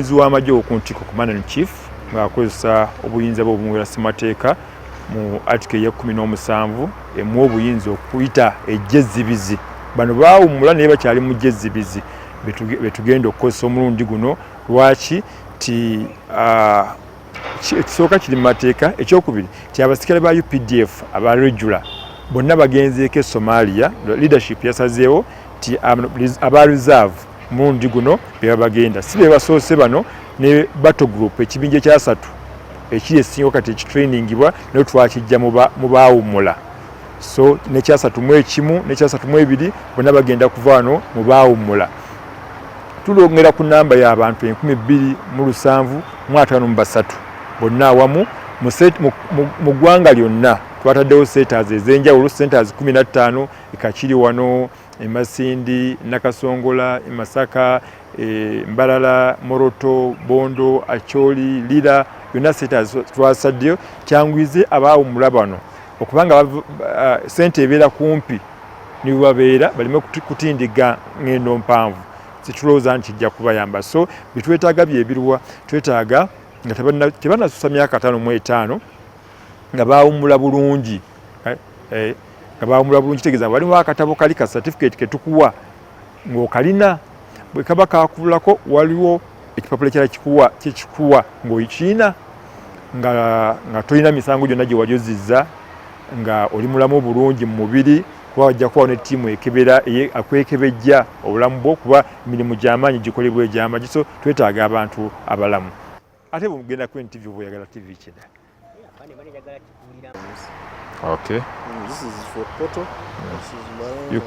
omuduumizi w'amagye ku ntikko commander in chief ng'akozesa obuyinza bwe obumuwera ssemateeka mu article ya 17 emuwa obuyinza okuyita ejjezibizi. Bano baawummula naye bakyali mu jjezibizi betugenda okukozesa omulundi guno. Lwaki ti ekisooka kiri mu mateeka, ekyokubiri ti abasikale ba UPDF aba regular bonna bagenzeeko e Somalia. Leadership yasazeewo ti aba reserve mulundi guno beba bagenda, si be basoose bano ne battle group ekibinja ekyasatu ekiri esinga kati ekitrainingibwa naye twakijja mu baawummula. So nekyasatu mu ekimu nekyasatu mu ebiri bonna bagenda kuva wano mu baawummula. Tulongera ku namba y'abantu 2753 bonna awamu mu ggwanga lyonna. Twataddewo centers ez'enjawulo, centers 15 ekakiri wano e Masindi, Nakasongola, e Masaka, Mbalala, Moroto, Bondo, Acholi, Lira, yonna centers twasaddeyo kyangwize abaawummula bano okubanga sente ebeera kumpi ne babeera baleme kutindiga ngendo mpanvu. Situlowooza nti kijja kubayamba. So bitwetaaga byebirwa, twetaaga nga tebannasusa myaka 55 nga baawummula bulungi. Nga baawummula bulungi kitegeeza waliwo akatabo kali ka certificate ke tukuwa ng'okalina bwe kaba kakulako waliwo ekipapula kyekikuwa ng'okiina nga tolina misango gyonna gye wajozizza, nga oli mulamu bulungi mu mubiri, kuba wajja kubawo ne ttiimu ekebera akwekebejja obulamu bwo kuba emirimu gy'amaanyi gikolebwa egy'amagye. So twetaaga abantu abalamu. Ate bwe mugenda ku interview bw'oyagala TV kida. Okay. This is for photo. This is my